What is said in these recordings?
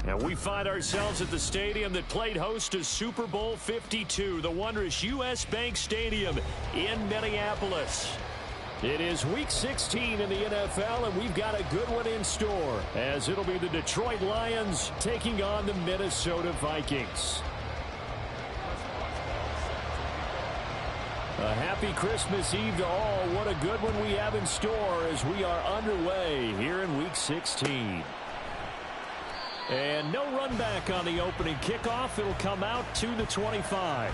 And we find ourselves at the stadium that played host to Super Bowl 52, the wondrous U.S. Bank Stadium in Minneapolis. It is Week 16 in the NFL, and we've got a good one in store, as it'll be the Detroit Lions taking on the Minnesota Vikings. A happy Christmas Eve to all. What a good one we have in store as we are underway here in Week 16. And no run back on the opening kickoff. It'll come out to the 25.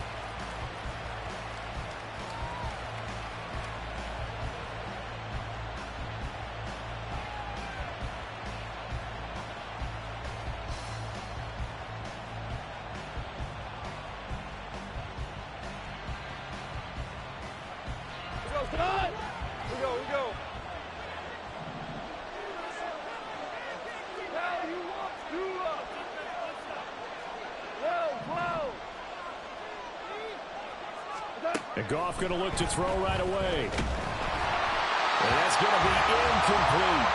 And Goff going to look to throw right away. And that's going to be incomplete.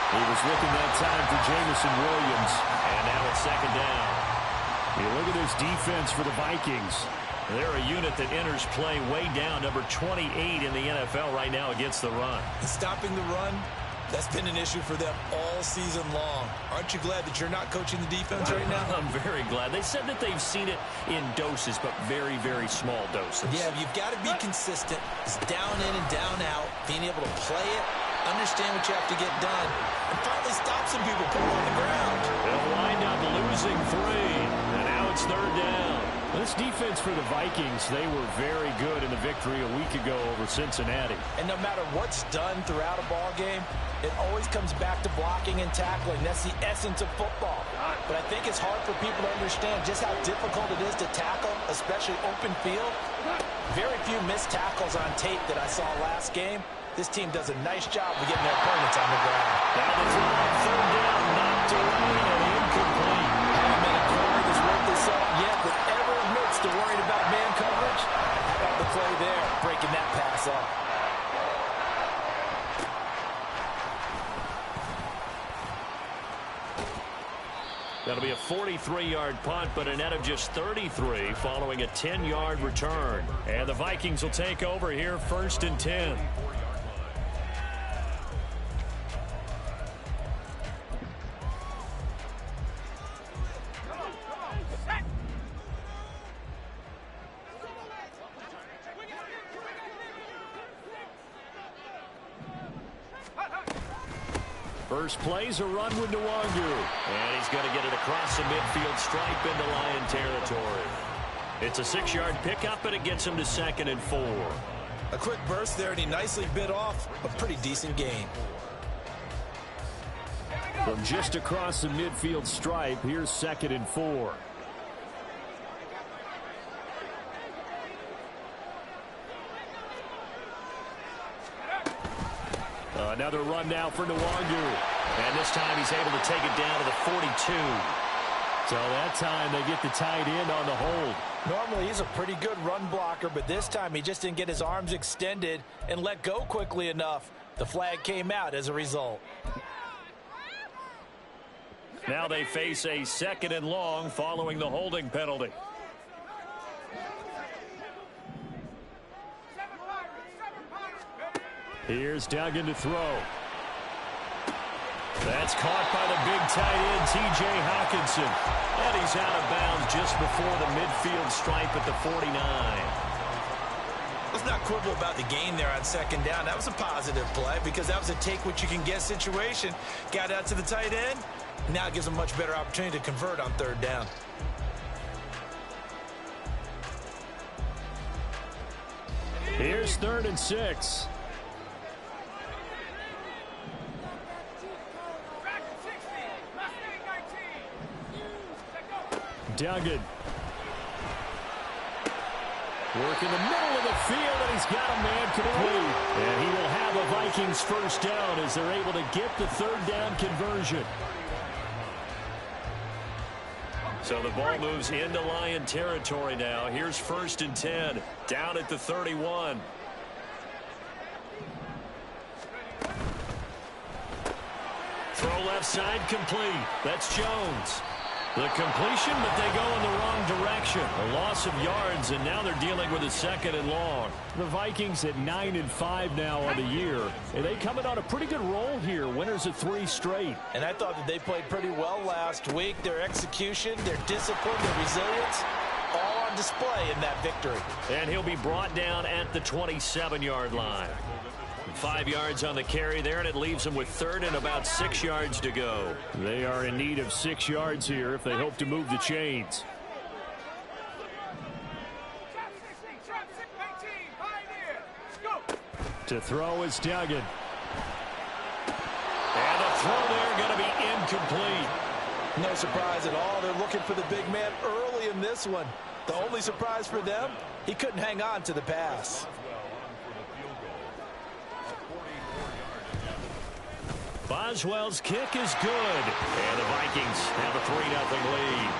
He was looking that time for Jameson Williams. And now it's second down. You look at this defense for the Vikings. They're a unit that enters play way down, number 28 in the NFL right now against the run. Stopping the run, that's been an issue for them all season long. Aren't you glad that you're not coaching the defense right now? I'm very glad. They said that they've seen it in doses, but very, very small doses. Yeah, you've got to be consistent. It's down in and down out, being able to play it, understand what you have to get done, and finally stop some people putting on the ground. They'll wind up losing 3, and now it's third down. This defense for the Vikings, they were very good in the victory a week ago over Cincinnati. And no matter what's done throughout a ball game, it always comes back to blocking and tackling. That's the essence of football. But I think it's hard for people to understand just how difficult it is to tackle, especially open field. Very few missed tackles on tape that I saw last game. This team does a nice job of getting their opponents on the ground. Now the throw, third down, knocked away and incomplete. Haven't been a corner that's worked this up yet that ever admits to worrying about man coverage. How about the play there, breaking that pass up. That'll be a 43-yard punt, but a net of just 33 following a 10-yard return. And the Vikings will take over here, 1st and 10. First play's a run with Nwangu. And he's going to get it across the midfield stripe into Lion territory. It's a 6-yard pickup, and it gets him to 2nd and 4. A quick burst there, and he nicely bit off a pretty decent gain. From just across the midfield stripe, here's 2nd and 4. Another run now for Nwangu. And this time he's able to take it down to the 42. So that time they get the tight end on the hold. Normally he's a pretty good run blocker, but this time he just didn't get his arms extended and let go quickly enough. The flag came out as a result. Now they face a 2nd and long following the holding penalty. Here's Duggan to throw. That's caught by the big tight end, T.J. Hawkinson. And he's out of bounds just before the midfield stripe at the 49. Let's not quibble about the gain there on 2nd down. That was a positive play because that was a take-what-you-can-get situation. Got out to the tight end. Now it gives him a much better opportunity to convert on 3rd down. Here's 3rd and 6. Duggan. Work in the middle of the field, and he's got a man complete. And he will have a Vikings 1st down as they're able to get the 3rd down conversion. So the ball moves into Lion territory now. Here's 1st and 10, down at the 31. Throw left side complete. That's Jones. The completion, but they go in the wrong direction. A loss of yards, and now they're dealing with a 2nd and long. The Vikings at 9-5 now on the year. And they coming on a pretty good roll here. Winners of 3 straight. And I thought that they played pretty well last week. Their execution, their discipline, their resilience, all on display in that victory. And he'll be brought down at the 27-yard line. 5 yards on the carry there, and it leaves them with 3rd and about 6 yards to go. They are in need of 6 yards here if they hope to move the chains. To throw is Duggan. And the throw there going to be incomplete. No surprise at all. They're looking for the big man early in this one. The only surprise for them, he couldn't hang on to the pass. Boswell's kick is good. And the Vikings have a 3-0 lead.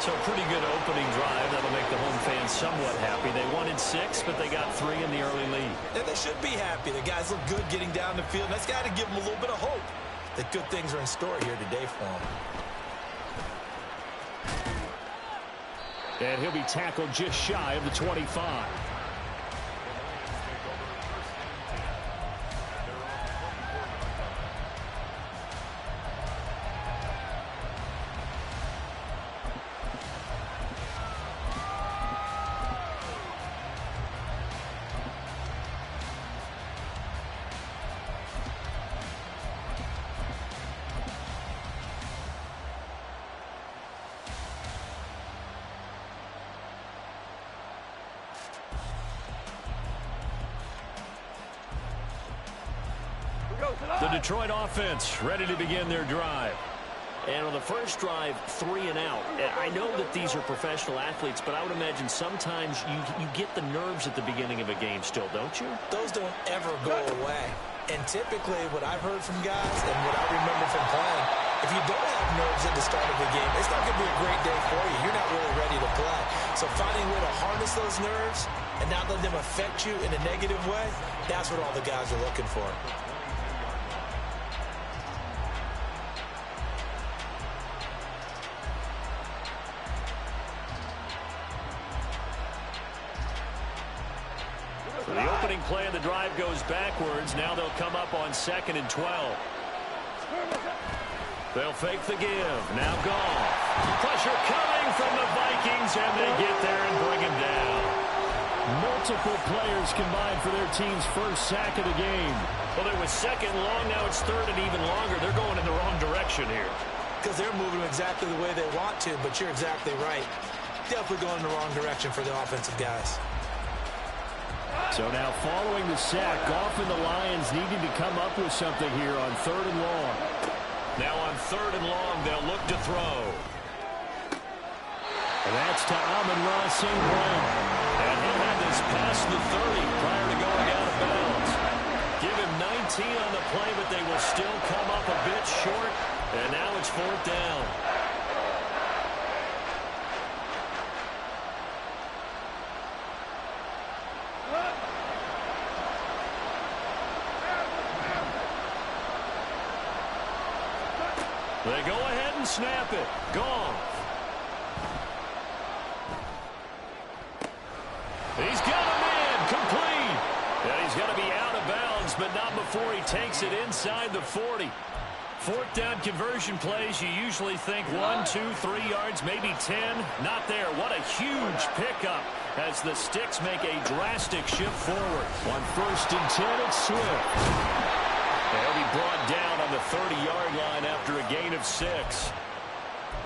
So pretty good opening drive. That'll make the home fans somewhat happy. They wanted 6, but they got 3 in the early lead. And they should be happy. The guys look good getting down the field. That's got to give them a little bit of hope that good things are in store here today for them. And he'll be tackled just shy of the 25. The Detroit offense ready to begin their drive. And on the first drive, 3 and out. And I know that these are professional athletes, but I would imagine sometimes you get the nerves at the beginning of a game still, don't you? Those don't ever go away. And typically what I've heard from guys and what I remember from playing, if you don't have nerves at the start of the game, it's not going to be a great day for you. You're not really ready to play. So finding a way to harness those nerves and not let them affect you in a negative way, that's what all the guys are looking for. The opening play of the drive goes backwards. Now they'll come up on 2nd and 12. They'll fake the give. Now Goff. Pressure coming from the Vikings, and they get there and bring him down. Multiple players combined for their team's first sack of the game. Well, it was 2nd and long. Now it's 3rd and even longer. They're going in the wrong direction here. Because they're moving exactly the way they want to, but you're exactly right. Definitely going in the wrong direction for the offensive guys. So now following the sack, Goff and the Lions needing to come up with something here on 3rd and long. Now on 3rd and long, they'll look to throw. And that's to Amon-Ra St. Brown. And he'll have this past the 30 prior to going out of bounds. Give him 19 on the play, but they will still come up a bit short. And now it's 4th down. They go ahead and snap it. Goff. He's got a man complete. And he's going to be out of bounds, but not before he takes it inside the 40. 4th down conversion plays, you usually think 1, 2, 3 yards, maybe 10. Not there. What a huge pickup as the Sticks make a drastic shift forward. On 1st and 10, it's Swift. They'll be brought down on the 30-yard line after a gain of 6.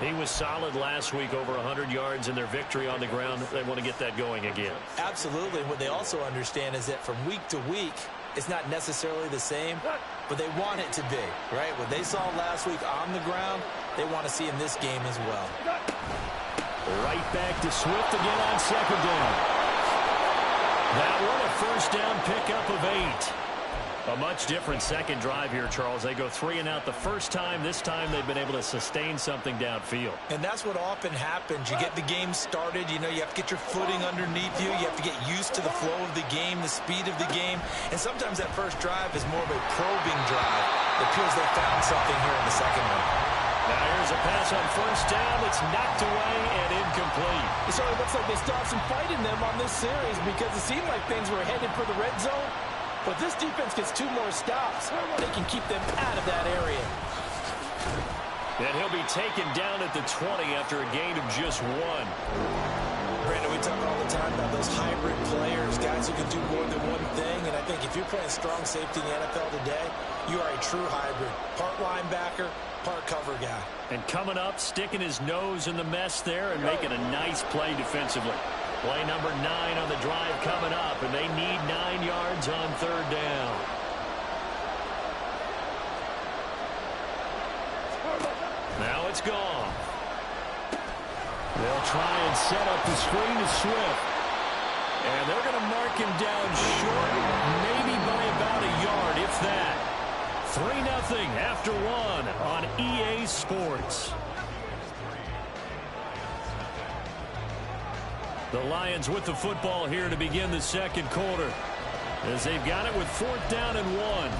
He was solid last week, over 100 yards in their victory on the ground. They want to get that going again. Absolutely. What they also understand is that from week to week, it's not necessarily the same, but they want it to be, right? What they saw last week on the ground, they want to see in this game as well. Right back to Swift again on 2nd down. That one a 1st down pickup of 8. A much different second drive here, Charles. They go 3 and out the first time. This time they've been able to sustain something downfield. And that's what often happens. You get the game started. You know, you have to get your footing underneath you. You have to get used to the flow of the game, the speed of the game. And sometimes that first drive is more of a probing drive. It appears they found something here in the second one. Now here's a pass on first down. It's knocked away and incomplete. It certainly looks like they still have some fight in them on this series because it seemed like things were headed for the red zone. But this defense gets 2 more stops. They can keep them out of that area. And he'll be taken down at the 20 after a gain of just 1. Brandon, we talk all the time about those hybrid players, guys who can do more than one thing. And I think if you're playing strong safety in the NFL today, you are a true hybrid. Part linebacker, part cover guy. And coming up, sticking his nose in the mess there and making a nice play defensively. Play number 9 on the drive coming up, and they need 9 yards on 3rd down. Now it's gone. They'll try and set up the screen to Swift. And they're going to mark him down short, maybe by about a yard, if that. 3-0 after 1 on EA Sports. The Lions with the football here to begin the 2nd quarter, as they've got it with 4th down and 1.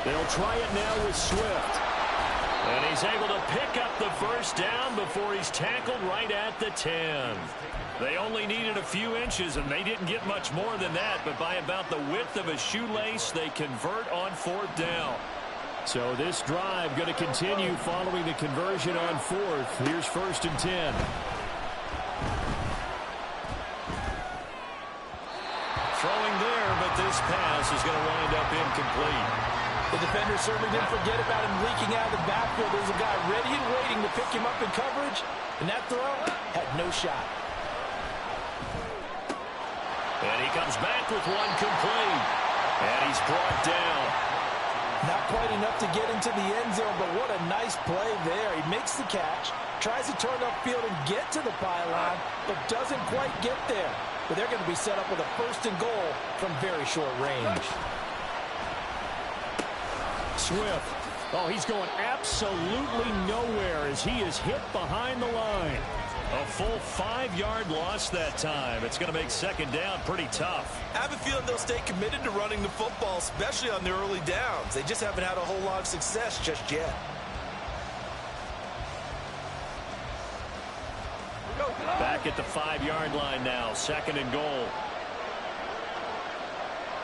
They'll try it now with Swift. And he's able to pick up the 1st down before he's tackled right at the 10. They only needed a few inches, and they didn't get much more than that. But by about the width of a shoelace, they convert on 4th down. So this drive going to continue following the conversion on 4th. Here's 1st and 10. Throwing there, but this pass is going to wind up incomplete. The defender certainly didn't forget about him leaking out of the backfield. There's a guy ready and waiting to pick him up in coverage, and that throw had no shot. And he comes back with one complete, and he's brought down. Not quite enough to get into the end zone, but what a nice play there. He makes the catch, tries to turn upfield and get to the pylon, but doesn't quite get there. But they're going to be set up with a 1st and goal from very short range. Swift. Oh, he's going absolutely nowhere as he is hit behind the line. A full 5-yard loss that time. It's going to make 2nd down pretty tough. I have a feeling they'll stay committed to running the football, especially on the early downs. They just haven't had a whole lot of success just yet. Back at the 5-yard line now. 2nd and goal.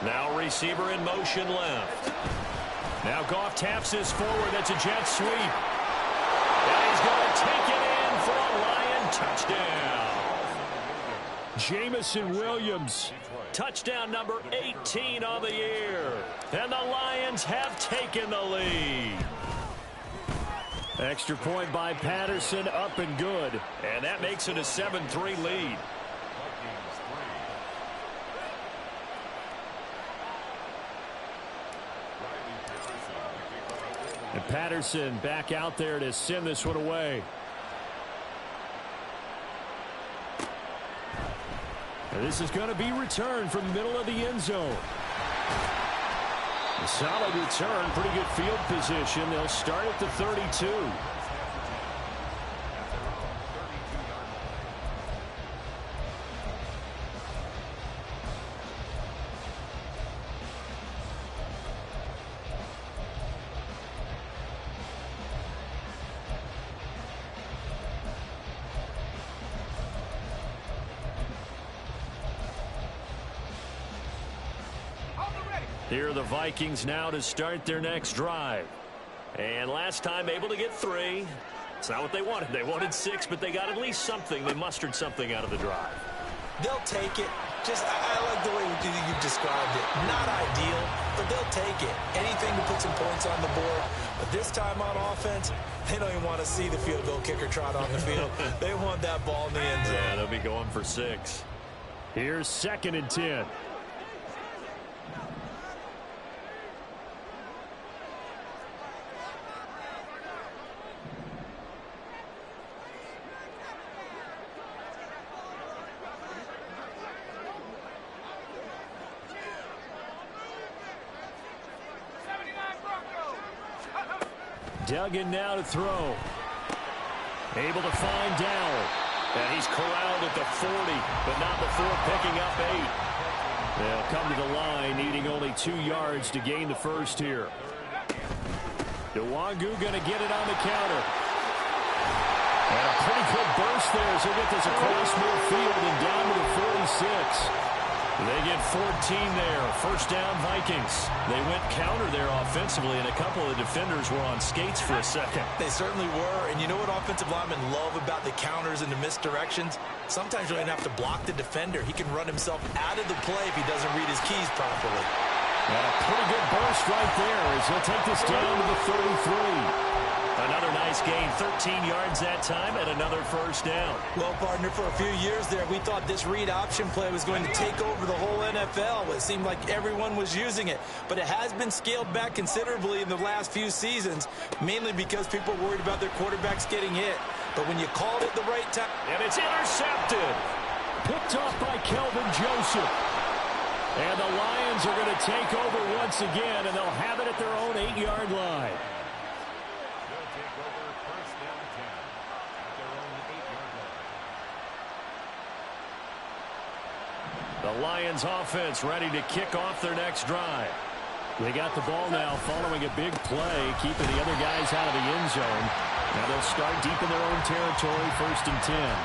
Now receiver in motion left. Now Goff taps this forward. That's a jet sweep. And he's going to take it in for a Lion touchdown. Jamison Williams. Touchdown number 18 on the year. And the Lions have taken the lead. Extra point by Patterson, up and good. And that makes it a 7-3 lead. And Patterson back out there to send this one away. And this is going to be returned from the middle of the end zone. A solid return, pretty good field position. They'll start at the 32. Here are the Vikings now to start their next drive. And last time able to get 3. It's not what they wanted. They wanted 6, but they got at least something. They mustered something out of the drive. They'll take it. I like the way you described it. Not ideal, but they'll take it. Anything to put some points on the board. But this time on offense, they don't even want to see the field goal kicker trot on the field. They want that ball in the end zone. Yeah, they'll be going for 6. Here's 2nd and 10. Duggan now to throw. Able to find Dowell. And he's corralled at the 40, but not before picking up 8. They'll come to the line, needing only 2 yards to gain the first here. Nwangu going to get it on the counter. And a pretty good burst there as he'll get this across midfield and down to the 46. They get 14 there. First down, Vikings. They went counter there offensively, and a couple of defenders were on skates for a second. They certainly were, and you know what offensive linemen love about the counters and the misdirections? Sometimes you don't have to block the defender. He can run himself out of the play if he doesn't read his keys properly. And a pretty good burst right there as he'll take this down to the 33. Another nice gain, 13 yards that time, and another first down. Well, partner, for a few years there, we thought this read option play was going to take over the whole NFL. It seemed like everyone was using it, but it has been scaled back considerably in the last few seasons, mainly because people are worried about their quarterbacks getting hit. But when you called it the right time... And it's intercepted. Picked off by Kelvin Joseph. And the Lions are going to take over once again, and they'll have it at their own 8-yard line. The Lions offense ready to kick off their next drive. They got the ball now following a big play, keeping the other guys out of the end zone. Now they'll start deep in their own territory, 1st and 10.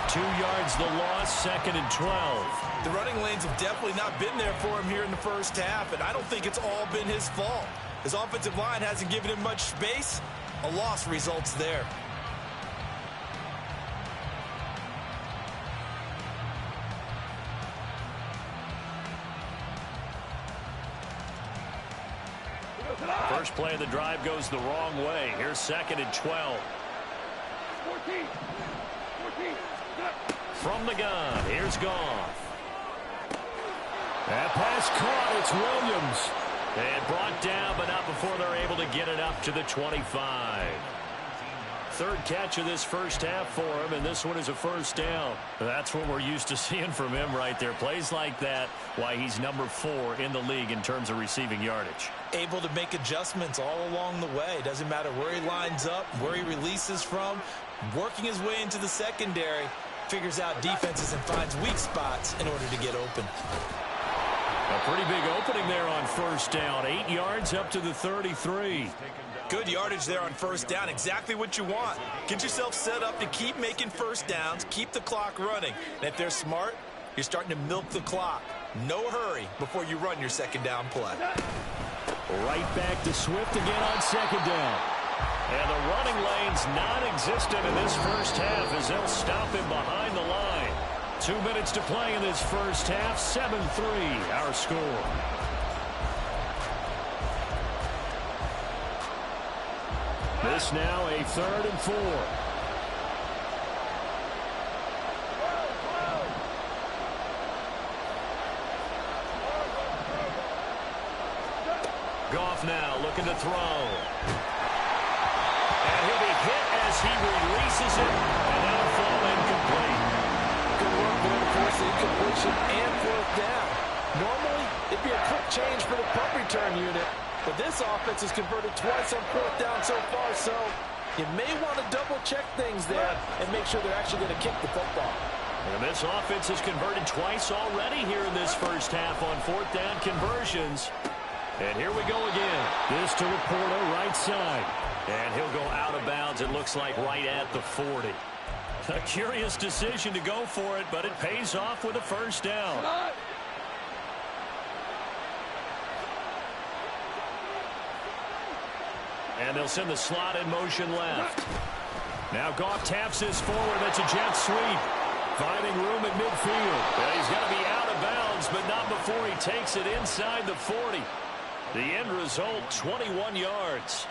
2 yards the loss, 2nd and 12. The running lanes have definitely not been there for him here in the first half, and I don't think it's all been his fault. His offensive line hasn't given him much space. A loss results there. First play of the drive goes the wrong way. Here's 2nd and 12. 14. From the gun, here's Goff. That pass caught, it's Williams. And brought down, but not before they're able to get it up to the 25. 3rd catch of this first half for him, and this one is a first down. That's what we're used to seeing from him right there. Plays like that, why he's number 4 in the league in terms of receiving yardage. Able to make adjustments all along the way. Doesn't matter where he lines up, where he releases from. Working his way into the secondary, figures out defenses and finds weak spots in order to get open. A pretty big opening there on first down. 8 yards up to the 33. Good yardage there on first down. Exactly what you want. Get yourself set up to keep making first downs, keep the clock running. And if they're smart, you're starting to milk the clock. No hurry before you run your second down play. Right back to Swift again on second down. And the running lane's non-existent in this first half as they'll stop him behind the line. 2 minutes to play in this first half. 7-3 our score. This now a 3rd and 4. Goff now looking to throw. And he'll be hit as he releases it, and that'll fall incomplete. Good work there to force the incompletion and 4th down. Normally, it'd be a quick change for the punt return unit, but this offense has converted twice on 4th down so far, so you may want to double-check things there and make sure they're actually going to kick the football. And this offense has converted twice already here in this first half on 4th down conversions. And here we go again. This to Laporta, right side. And he'll go out of bounds, it looks like, right at the 40. A curious decision to go for it, but it pays off with a first down. And they'll send the slot in motion left. Now Goff taps this forward. It's a jet sweep. Finding room at midfield. Well, he's going to be out of bounds, but not before he takes it inside the 40. The end result, 21 yards.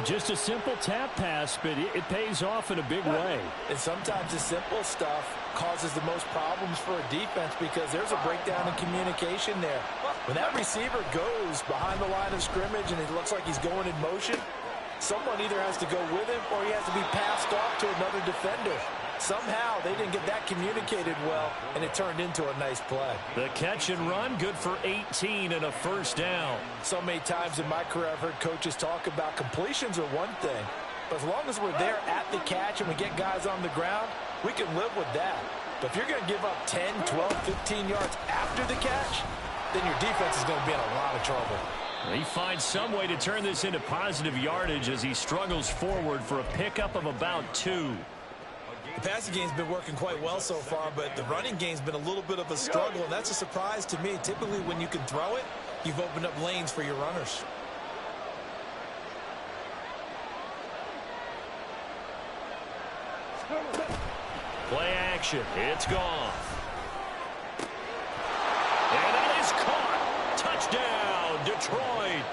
Just a simple tap pass, but it pays off in a big way. And sometimes the simple stuff causes the most problems for a defense because there's a breakdown in communication there. When that receiver goes behind the line of scrimmage and it looks like he's going in motion, someone either has to go with him or he has to be passed off to another defender. Somehow they didn't get that communicated well, and it turned into a nice play. The catch and run, good for 18 and a first down. So many times in my career I've heard coaches talk about completions are one thing, but as long as we're there at the catch and we get guys on the ground, we can live with that. But if you're going to give up 10, 12, 15 yards after the catch, then your defense is going to be in a lot of trouble. He finds some way to turn this into positive yardage as he struggles forward for a pickup of about 2. The passing game's been working quite well so far, but the running game's been a little bit of a struggle, and that's a surprise to me. Typically, when you can throw it, you've opened up lanes for your runners. Play action. It's gone. And that is caught. Touchdown, Detroit.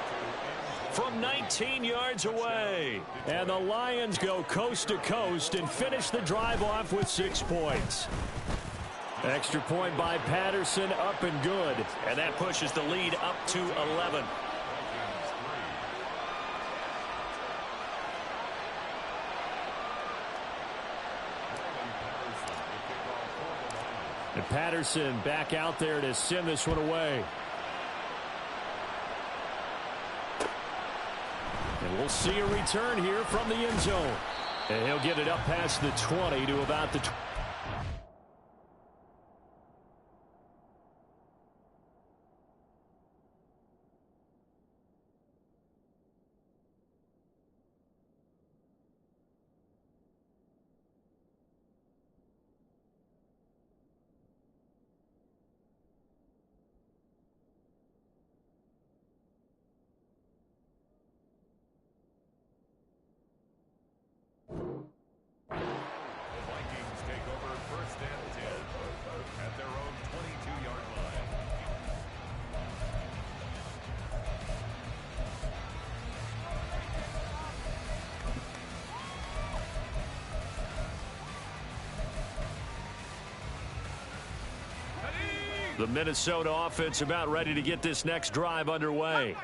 From 19 yards away. And the Lions go coast to coast and finish the drive off with 6 points. Extra point by Patterson, up and good. And that pushes the lead up to 11. And Patterson back out there to send this one away. And we'll see a return here from the end zone. And he'll get it up past the 20 to about the 20. The Minnesota offense about ready to get this next drive underway.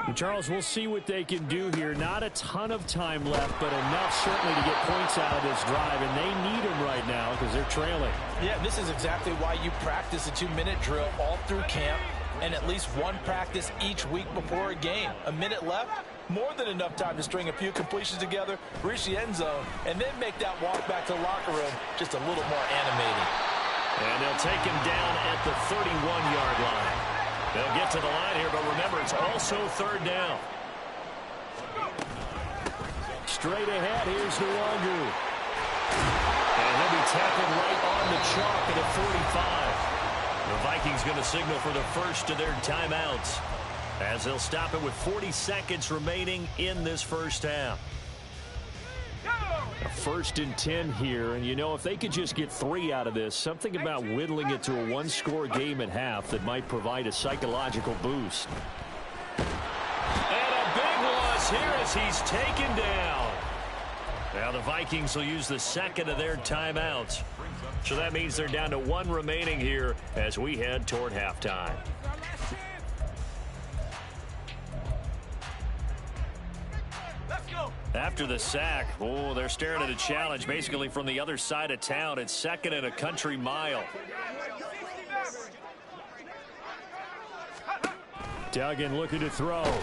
And Charles, we'll see what they can do here. Not a ton of time left, but enough certainly to get points out of this drive, and they need them right now because they're trailing. Yeah, this is exactly why you practice a 2-minute drill all through camp and at least one practice each week before a game. A minute left, more than enough time to string a few completions together, reach the end zone, and then make that walk back to the locker room just a little more animating. And they'll take him down at the 31-yard line. They'll get to the line here, but remember, it's also 3rd down. Straight ahead, here's Nwangu. And he'll be tackled right on the chalk at a 45. The Vikings going to signal for the first of their timeouts as they'll stop it with 40 seconds remaining in this first half. A 1st and 10 here, and you know, if they could just get 3 out of this, something about whittling it to a 1-score game at half that might provide a psychological boost. And a big loss here as he's taken down. Now the Vikings will use the second of their timeouts. So that means they're down to 1 remaining here as we head toward halftime. After the sack, oh, they're staring at a challenge basically from the other side of town. It's 2nd and a country mile. Duggan looking to throw. Under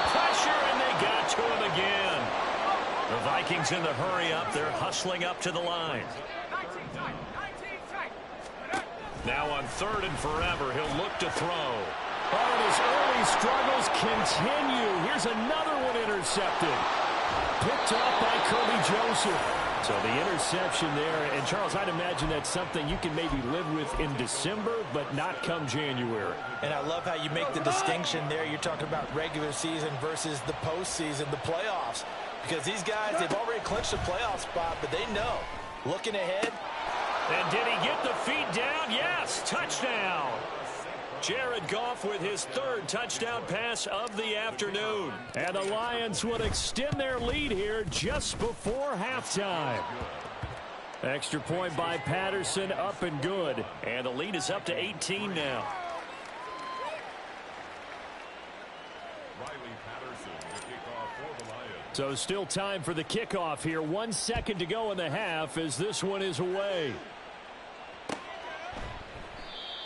pressure, and they got to him again. The Vikings in the hurry up. They're hustling up to the line. Now on 3rd and forever, he'll look to throw. Oh, and his early struggles continue. Here's another one intercepted. Picked up by Kirby Joseph. So the interception there. And, Charles, I'd imagine that's something you can maybe live with in December, but not come January. And I love how you make the distinction there. You're talking about regular season versus the postseason, the playoffs. Because these guys, they've already clinched a playoff spot, but they know. Looking ahead. And did he get the feet down? Yes, touchdown. Jared Goff with his 3rd touchdown pass of the afternoon. And the Lions would extend their lead here just before halftime. Extra point by Patterson, up and good. And the lead is up to 18 now. So still time for the kickoff here. 1 second to go in the half as this one is away.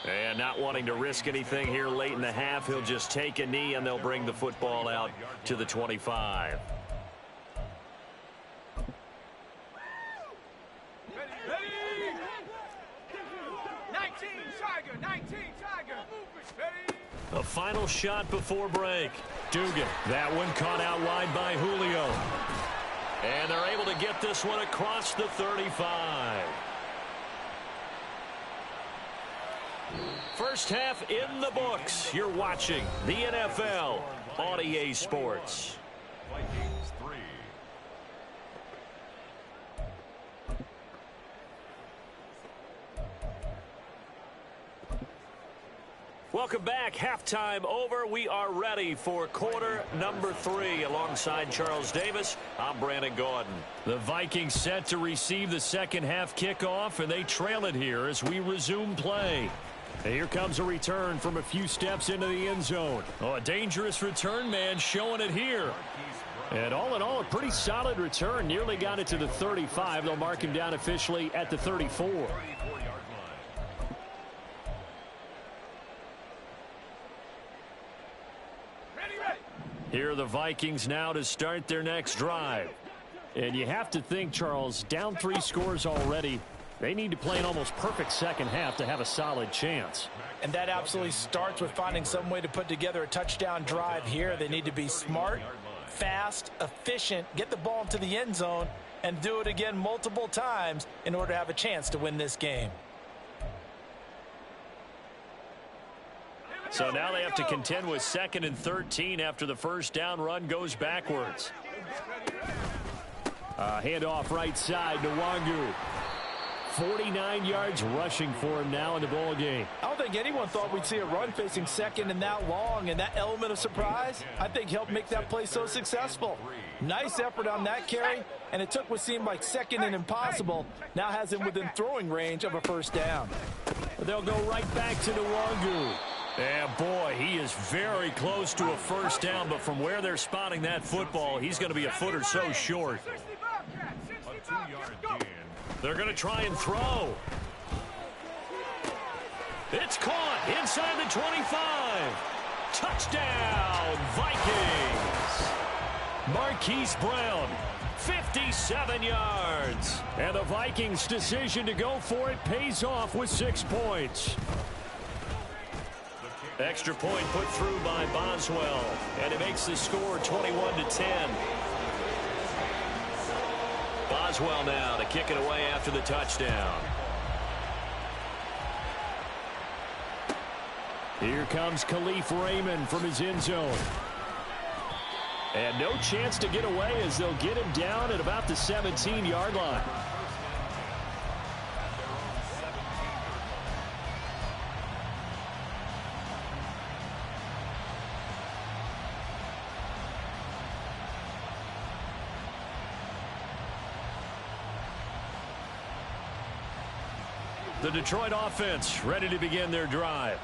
And not wanting to risk anything here late in the half, he'll just take a knee and they'll bring the football out to the 25. A final shot before break. Dugan. That one caught out wide by Julio. And they're able to get this one across the 35. First half in the books. You're watching the NFL on EA Sports. Vikings 3. Welcome back. Halftime over. We are ready for quarter number 3. Alongside Charles Davis, I'm Brandon Gordon. The Vikings set to receive the second half kickoff, and they trail it here as we resume play. And here comes a return from a few steps into the end zone. Oh, a dangerous return man showing it here. And all in all, a pretty solid return. Nearly got it to the 35. They'll mark him down officially at the 34. Here are the Vikings now to start their next drive. And you have to think, Charles, down 3 scores already. They need to play an almost perfect second half to have a solid chance. And that absolutely starts with finding some way to put together a touchdown drive here. They need to be smart, fast, efficient, get the ball into the end zone, and do it again multiple times in order to have a chance to win this game. So now they have to contend with 2nd and 13 after the first down run goes backwards. Handoff right side to Wangu. 49 yards rushing for him now in the ball game. I don't think anyone thought we'd see a run facing second and that long, and that element of surprise, I think, helped make that play so successful. Nice effort on that carry, and it took what seemed like second and impossible. Now has him within throwing range of a first down. They'll go right back to Wangu. Yeah, boy, he is very close to a first down, but from where they're spotting that football, he's going to be a foot or so short. A 2-yard gain. They're going to try and throw. It's caught inside the 25. Touchdown, Vikings. Marquise Brown, 57 yards. And the Vikings' decision to go for it pays off with 6 points. Extra point put through by Boswell, and it makes the score 21-10. Boswell now to kick it away after the touchdown. Here comes Khalif Raymond from his end zone. And no chance to get away as they'll get him down at about the 17-yard line. The Detroit offense ready to begin their drive.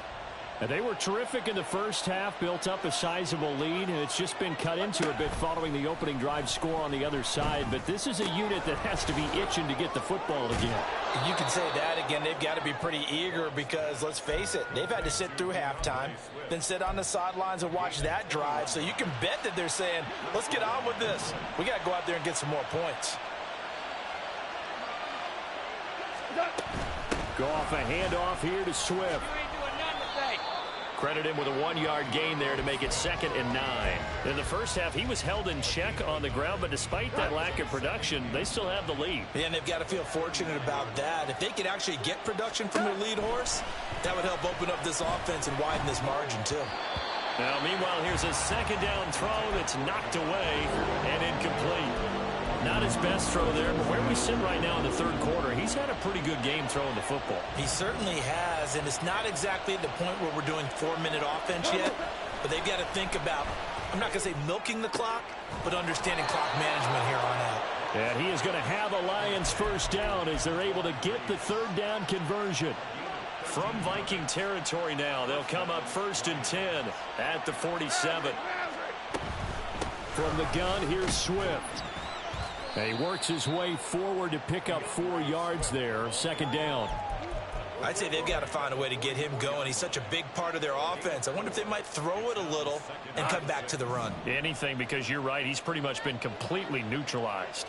And they were terrific in the first half, built up a sizable lead, and it's just been cut into a bit following the opening drive score on the other side. But this is a unit that has to be itching to get the football again. You can say that again. They've got to be pretty eager because, let's face it, they've had to sit through halftime, then sit on the sidelines and watch that drive. So you can bet that they're saying, let's get on with this. We got to go out there and get some more points. Go off a handoff here to Swift. Credit him with a 1-yard gain there to make it 2nd and 9. In the first half, he was held in check on the ground, but despite that lack of production, they still have the lead. Yeah, and they've got to feel fortunate about that. If they could actually get production from their lead horse, that would help open up this offense and widen this margin, too. Now, meanwhile, here's a 2nd down throw that's knocked away and incomplete. Not his best throw there, but where we sit right now in the third quarter, he's had a pretty good game throwing the football. He certainly has, and it's not exactly at the point where we're doing 4-minute offense yet, but they've got to think about, I'm not going to say milking the clock, but understanding clock management here on out. And he is going to have a Lions first down as they're able to get the 3rd down conversion. From Viking territory now, they'll come up 1st and 10 at the 47. From the gun, here's Swift. And he works his way forward to pick up 4 yards there, 2nd down. I'd say they've got to find a way to get him going. He's such a big part of their offense. I wonder if they might throw it a little and come back to the run. Anything, because you're right, he's pretty much been completely neutralized.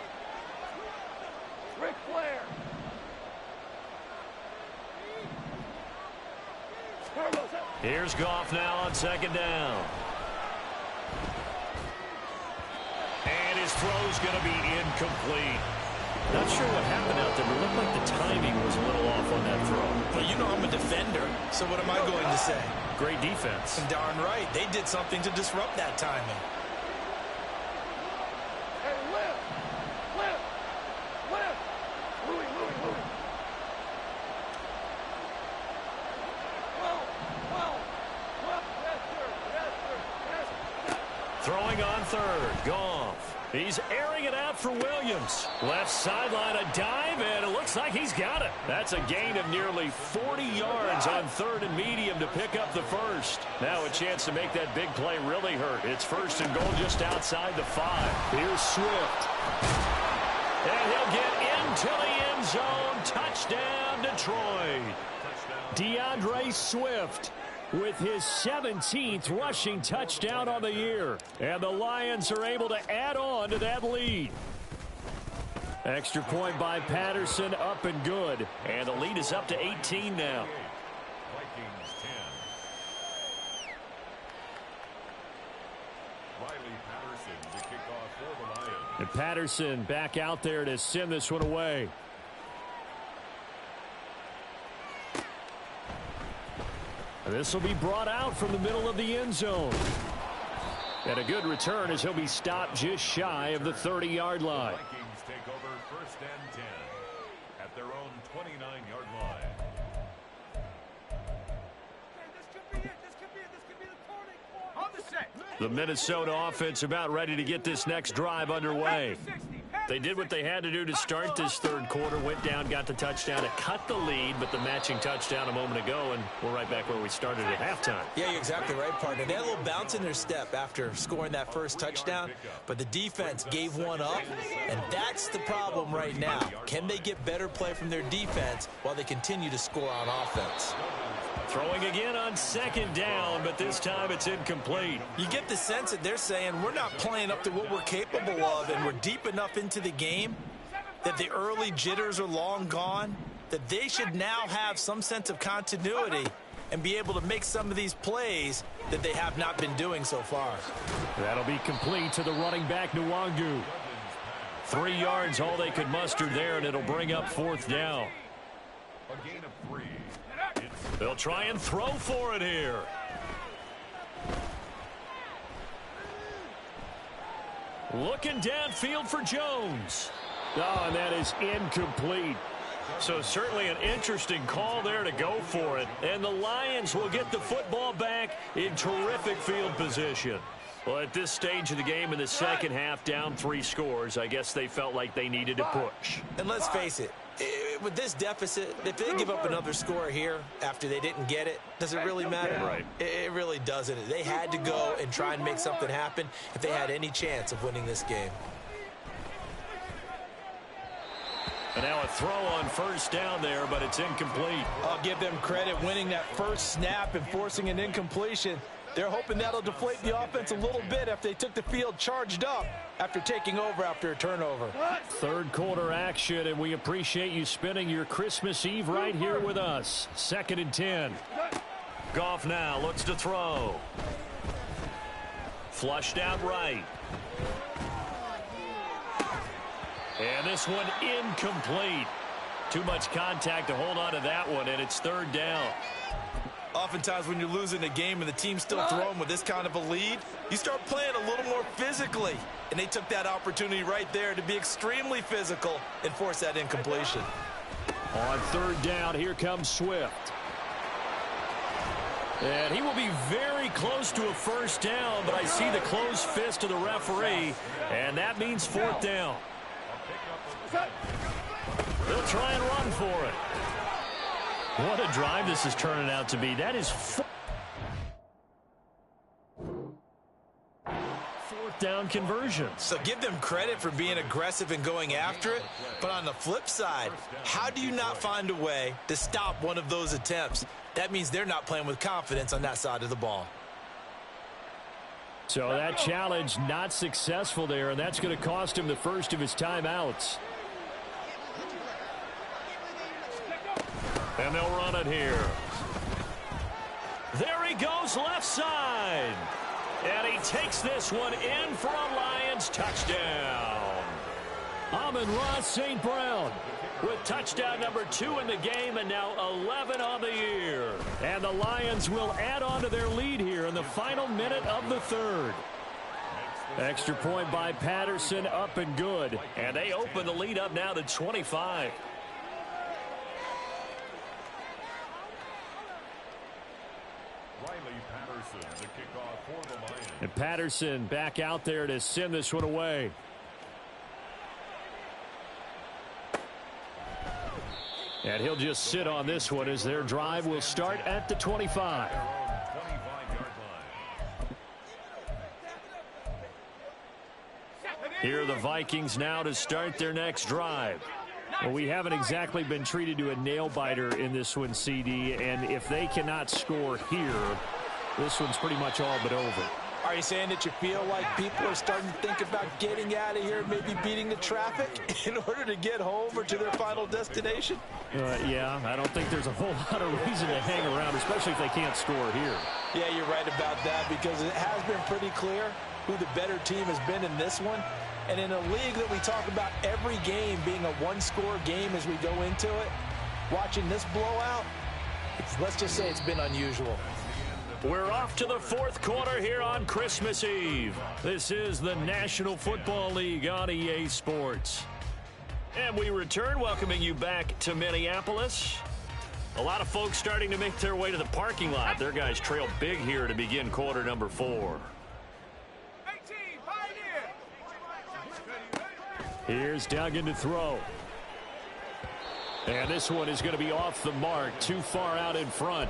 Here's Goff now on second down. And his throw's going to be incomplete. Not sure what happened out there, but it looked like the timing was a little off on that throw. Well, you know I'm a defender, so what am I going to say? Great defense. And darn right, they did something to disrupt that timing. Hey, lift! Louie. Yes, sir. Throwing on third. Goff. He's airing it out for Williams. Left sideline, a dive, and it looks like he's got it. That's a gain of nearly 40 yards on third and medium to pick up the first. Now a chance to make that big play really hurt. It's first and goal just outside the 5. Here's Swift. And he'll get into the end zone. Touchdown, Detroit. DeAndre Swift with his 17th rushing touchdown on the year. And the Lions are able to add on to that lead. Extra point by Patterson, up and good. And the lead is up to 18 now. Vikings 10. Riley Patterson to kick off for the Lions. And Patterson back out there to send this one away. This will be brought out from the middle of the end zone. And a good return as he'll be stopped just shy of the 30-yard line. Vikings take over first and 10 at their own 29-yard line. This could be the turning point. On the set. The Minnesota offense about ready to get this next drive underway. They did what they had to do to start this third quarter. Went down, got the touchdown to cut the lead, but the matching touchdown a moment ago, and we're right back where we started at halftime. Yeah, you're exactly right, partner. They had a little bounce in their step after scoring that first touchdown, but the defense gave one up, and that's the problem right now. Can they get better play from their defense while they continue to score on offense? Throwing again on second down, but this time it's incomplete. You get the sense that they're saying we're not playing up to what we're capable of, and we're deep enough into the game that the early jitters are long gone, that they should now have some sense of continuity and be able to make some of these plays that they have not been doing so far. That'll be complete to the running back, Nwangu. 3 yards, all they could muster there, and it'll bring up fourth down. A gain of 3. They'll try and throw for it here. Looking downfield for Jones. Oh, and that is incomplete. So certainly an interesting call there to go for it. And the Lions will get the football back in terrific field position. Well, at this stage of the game in the second half, down 3 scores, I guess they felt like they needed to push. And let's face it, with this deficit, if they give up another score here after they didn't get it, does it really matter? Right. It really doesn't. They had to go and try and make something happen if they had any chance of winning this game. And now a throw on first down there, but it's incomplete. I'll give them credit winning that first snap and forcing an incompletion. They're hoping that'll deflate the offense a little bit after they took the field charged up after taking over after a turnover. Third quarter action, and we appreciate you spending your Christmas Eve right here with us. 2nd and 10. Goff now looks to throw. Flushed out right. And this one incomplete. Too much contact to hold on to that one, and it's third down. Oftentimes when you're losing a game and the team's still throwing with this kind of a lead, you start playing a little more physically. And they took that opportunity right there to be extremely physical and force that incompletion. On third down, here comes Swift. And he will be very close to a first down, but I see the closed fist of the referee, and that means fourth down. They'll try and run for it. What a drive this is turning out to be. That is fourth down conversions. So give them credit for being aggressive and going after it. But on the flip side, how do you not find a way to stop one of those attempts? That means they're not playing with confidence on that side of the ball. So that challenge not successful there, and that's going to cost him the first of his timeouts. And they'll run it here. There he goes left side. And he takes this one in for a Lions touchdown. Amon-Ra St. Brown with touchdown number 2 in the game, and now 11 on the year. And the Lions will add on to their lead here in the final minute of the third. Extra point by Patterson, up and good. And they open the lead up now to 25. The kickoff for the Lions. And Patterson back out there to send this one away. And he'll just sit on this one as their drive will start at the 25. Here are the Vikings now to start their next drive. Well, we haven't exactly been treated to a nail-biter in this one, CD, and if they cannot score here, this one's pretty much all but over. Are you saying that you feel like people are starting to think about getting out of here, maybe beating the traffic in order to get home or to their final destination? Yeah, I don't think there's a whole lot of reason to hang around, especially if they can't score here. Yeah, you're right about that, because it has been pretty clear who the better team has been in this one. And in a league that we talk about every game being a one-score game as we go into it, watching this blowout, let's just say it's been unusual. We're off to the fourth quarter here on Christmas Eve. This is the National Football League on EA Sports. And we return, welcoming you back to Minneapolis. A lot of folks starting to make their way to the parking lot. Their guys trail big here to begin quarter number 4. Here's Duggan to throw. And this one is going to be off the mark, too far out in front.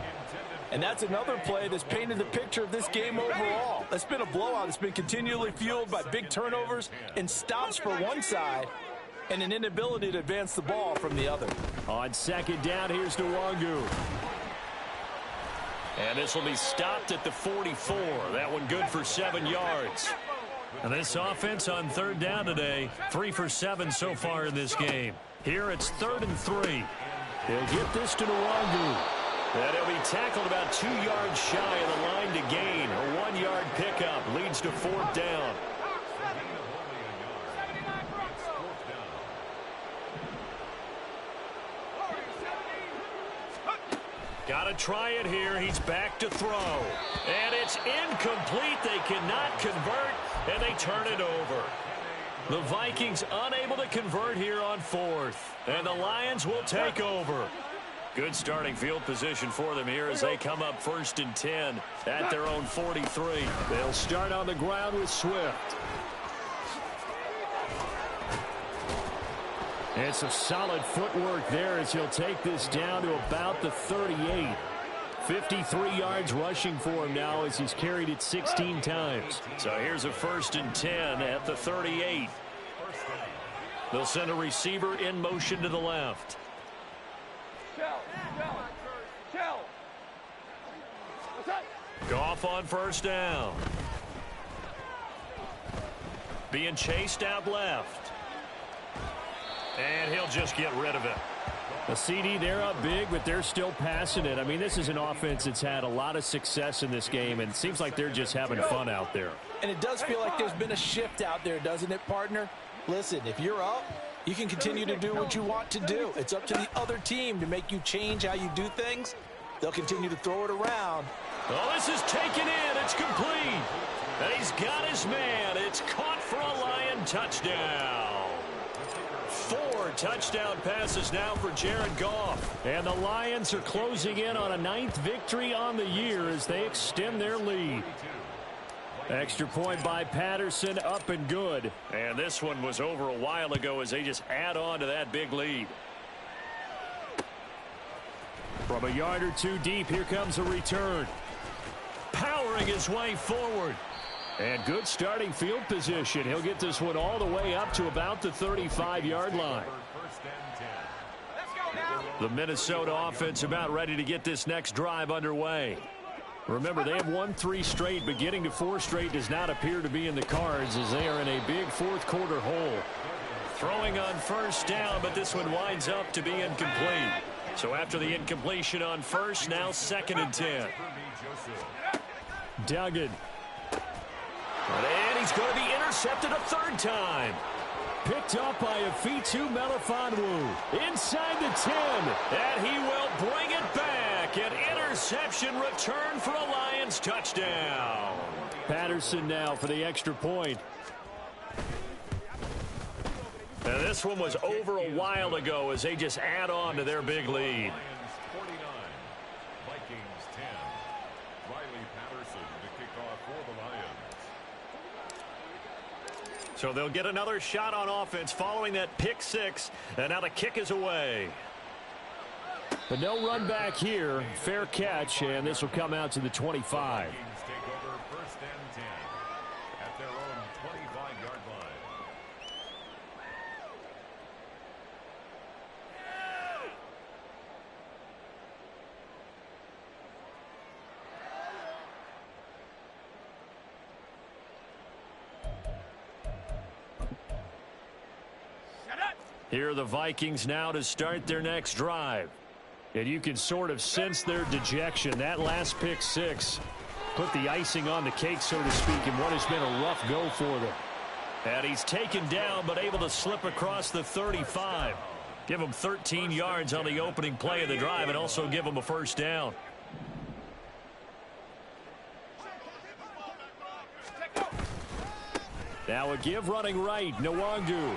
And that's another play that's painted the picture of this game overall. It's been a blowout. It's been continually fueled by big turnovers and stops for one side and an inability to advance the ball from the other. On second down, here's Nwangu. And this will be stopped at the 44. That one good for 7 yards. And this offense on third down today, 3 for 7 so far in this game. Here it's 3rd and 3. They'll get this to Nwangu. And he'll be tackled about 2 yards shy of the line to gain. A 1-yard pickup leads to 4th down. Got to try it here. He's back to throw. And it's incomplete. They cannot convert, and they turn it over. The Vikings unable to convert here on 4th. And the Lions will take over. Good starting field position for them here as they come up 1st and 10 at their own 43. They'll start on the ground with Swift. And some solid footwork there as he'll take this down to about the 38. 53 yards rushing for him now as he's carried it 16 times. So here's a 1st and 10 at the 38. They'll send a receiver in motion to the left. Goff on 1st down. Being chased out left. And he'll just get rid of it. The CD, they're up big, but they're still passing it. I mean, this is an offense that's had a lot of success in this game, and it seems like they're just having fun out there. And it does feel like there's been a shift out there, doesn't it, partner? Listen, if you're up, you can continue to do what you want to do. It's up to the other team to make you change how you do things. They'll continue to throw it around. Oh, this is taken in. It's complete. And he's got his man. It's caught for a Lion touchdown. 4 touchdown passes now for Jared Goff. And the Lions are closing in on a 9th victory on the year as they extend their lead. Extra point by Patterson, up and good. And this one was over a while ago as they just add on to that big lead. From a yard or two deep, here comes a return. Powering his way forward. And good starting field position. He'll get this one all the way up to about the 35-yard line. The Minnesota offense about ready to get this next drive underway. Remember, they have won 3 straight, but getting to 4 straight does not appear to be in the cards as they are in a big fourth quarter hole. Throwing on 1st down, but this one winds up to be incomplete. So after the incompletion on 1st, now 2nd and 10. Duggan. And he's going to be intercepted a third time. Picked up by Afitu Melifonwu inside the 10. And he will bring it back. An interception return for a Lions touchdown. Patterson now for the extra point. Now this one was over a while ago as they just add on to their big lead. Lions 49, Vikings 10. Riley Patterson to kick off for the Lions. So they'll get another shot on offense following that pick six. And now the kick is away. But no run back here. Fair catch, and this will come out to the 25. Vikings take over first and 10 at their own 25-yard line. Here are the Vikings now to start their next drive. And you can sort of sense their dejection. That last pick six put the icing on the cake, so to speak, in what has been a rough go for them. And he's taken down but able to slip across the 35. Give him 13 yards on the opening play of the drive and also give him a first down. Now a give running right, Nwangu.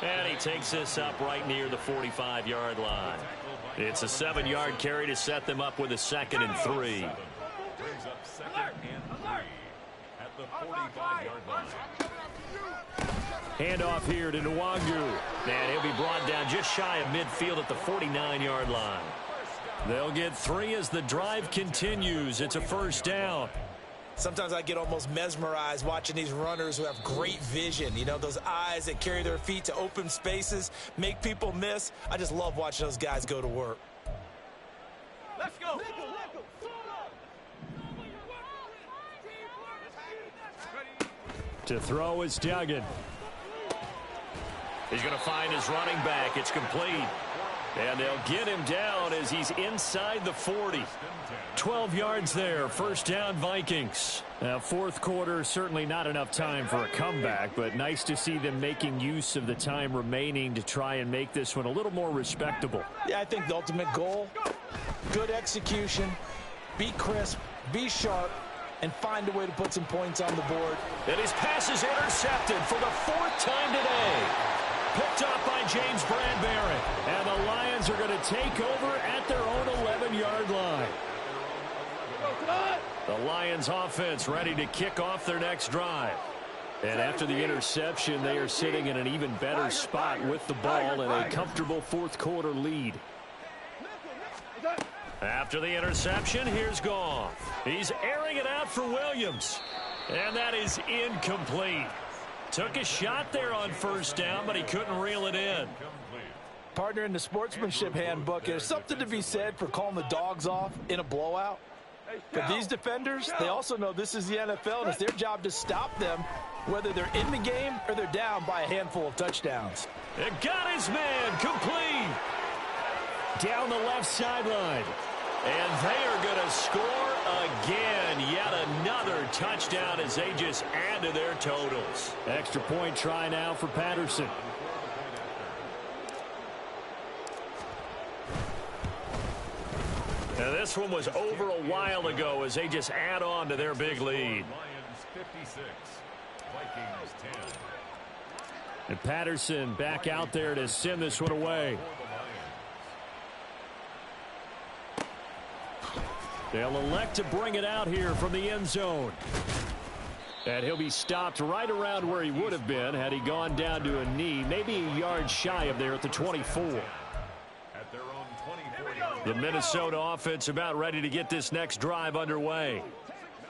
And he takes this up right near the 45-yard line. It's a 7-yard carry to set them up with a 2nd and 3. Brings up 2nd and 3 at the 45-yard line. Handoff here to Nwangu. And he'll be brought down just shy of midfield at the 49-yard line. They'll get 3 as the drive continues. It's a first down. Sometimes I get almost mesmerized watching these runners who have great vision. You know, those eyes that carry their feet to open spaces, make people miss. I just love watching those guys go to work. Let's go. To throw is Duggan. He's going to find his running back. It's complete. And they'll get him down as he's inside the 40. 12 yards there. First down, Vikings. Fourth quarter, certainly not enough time for a comeback, but nice to see them making use of the time remaining to try and make this one a little more respectable. Yeah, I think the ultimate goal, good execution, be crisp, be sharp, and find a way to put some points on the board. And his pass is intercepted for the 4th time today. Picked up by James Bradbury. And the Lions are going to take over at their own 11-yard line. The Lions offense ready to kick off their next drive. And after the interception, they are sitting in an even better spot with the ball and a comfortable fourth quarter lead. After the interception, here's Goff. He's airing it out for Williams. And that is incomplete. Took a shot there on first down, but he couldn't reel it in. Partner, in the sportsmanship handbook, there's something to be said for calling the dogs off in a blowout. But these defenders, they also know this is the NFL, and it's their job to stop them, whether they're in the game or they're down by a handful of touchdowns. It got his man complete. Down the left sideline. And they are going to score again. Yet another touchdown as they just add to their totals. Extra point try now for Patterson. Now this one was over a while ago as they just add on to their big lead. Lions 56, Vikings 10. And Patterson back out there to send this one away. They'll elect to bring it out here from the end zone. And he'll be stopped right around where he would have been had he gone down to a knee, maybe a yard shy of there at the 24. At their own 24-yard The Minnesota offense about ready to get this next drive underway.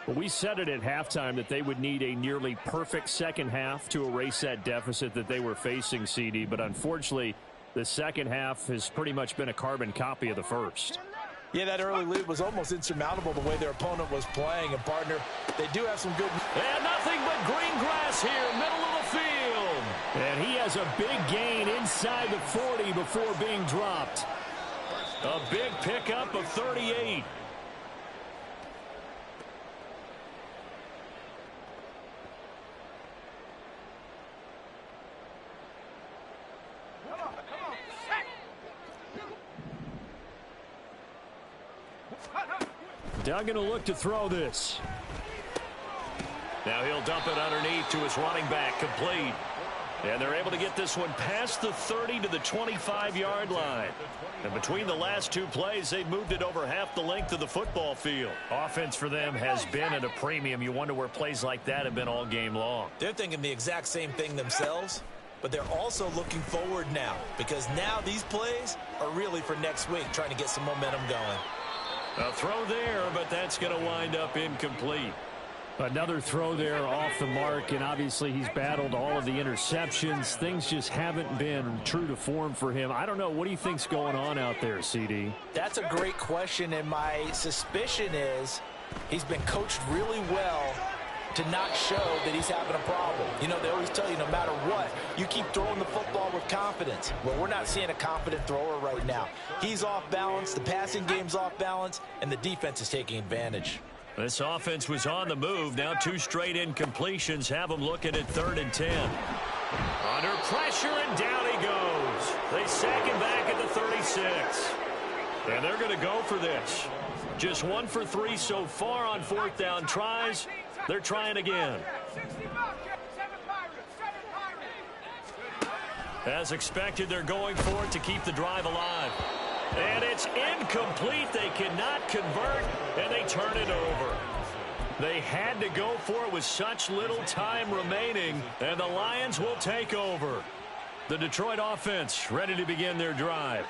Well, we said it at halftime that they would need a nearly perfect second half to erase that deficit that they were facing, CD. But unfortunately, the second half has pretty much been a carbon copy of the first. Yeah, that early lead was almost insurmountable the way their opponent was playing. And, partner, they do have some good... And nothing but green grass here, middle of the field. And he has a big gain inside the 40 before being dropped. A big pickup of 38. Now going to look to throw this. Now he'll dump it underneath to his running back, complete. And they're able to get this one past the 30 to the 25-yard line. And between the last two plays, they've moved it over half the length of the football field. Offense for them has been at a premium. You wonder where plays like that have been all game long. They're thinking the exact same thing themselves, but they're also looking forward now, because now these plays are really for next week, trying to get some momentum going. A throw there, but that's going to wind up incomplete. Another throw there off the mark, and obviously he's battled all of the interceptions. Things just haven't been true to form for him. I don't know. What do you think's going on out there, CD? That's a great question, and my suspicion is he's been coached really well to not show that he's having a problem. You know, they always tell you no matter what, you keep throwing the football with confidence. Well, we're not seeing a confident thrower right now. He's off balance, the passing game's off balance, and the defense is taking advantage. This offense was on the move. Now two straight incompletions have them looking at 3rd and 10. Under pressure, and down he goes. They sack him back at the 36. And they're going to go for this. Just 1 for 3 so far on 4th down tries. They're trying again. As expected, they're going for it to keep the drive alive. And it's incomplete. They cannot convert, and they turn it over. They had to go for it with such little time remaining, and the Lions will take over. The Detroit offense ready to begin their drive.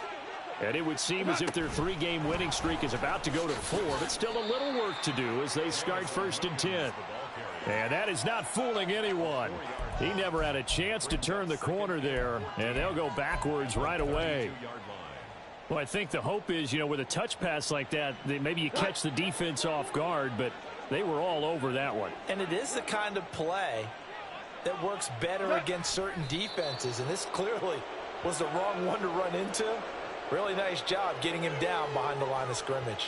And it would seem as if their 3-game winning streak is about to go to 4, but still a little work to do as they start 1st and 10. And that is not fooling anyone. He never had a chance to turn the corner there, and they'll go backwards right away. Well, I think the hope is, you know, with a touch pass like that, maybe you catch the defense off guard, but they were all over that one. And it is the kind of play that works better against certain defenses, and this clearly was the wrong one to run into. Really nice job getting him down behind the line of scrimmage.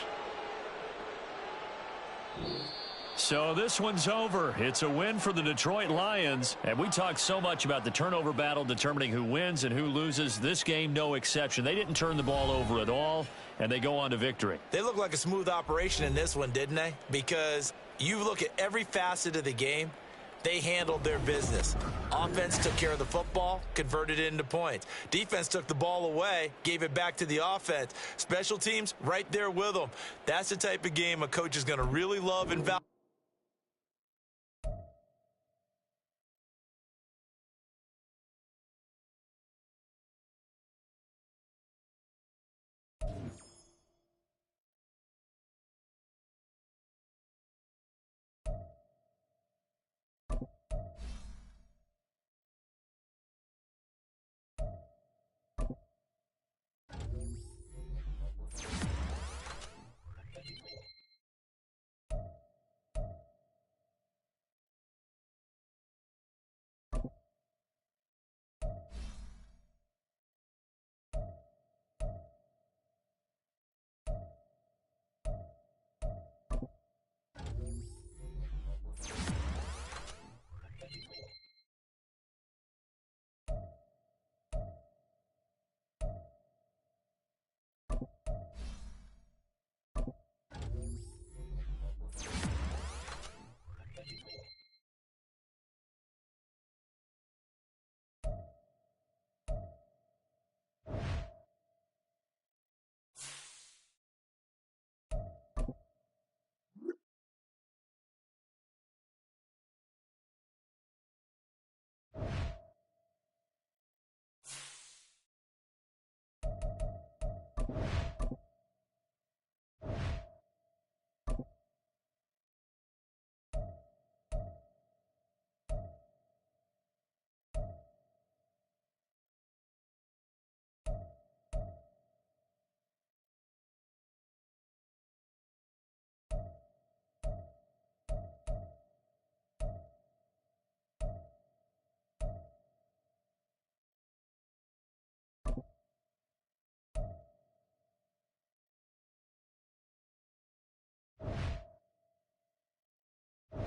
So this one's over. It's a win for the Detroit Lions. And we talk so much about the turnover battle determining who wins and who loses. This game, no exception. They didn't turn the ball over at all, and they go on to victory. They look like a smooth operation in this one, didn't they? Because you look at every facet of the game, they handled their business. Offense took care of the football, converted it into points. Defense took the ball away, gave it back to the offense. Special teams, right there with them. That's the type of game a coach is going to really love and value.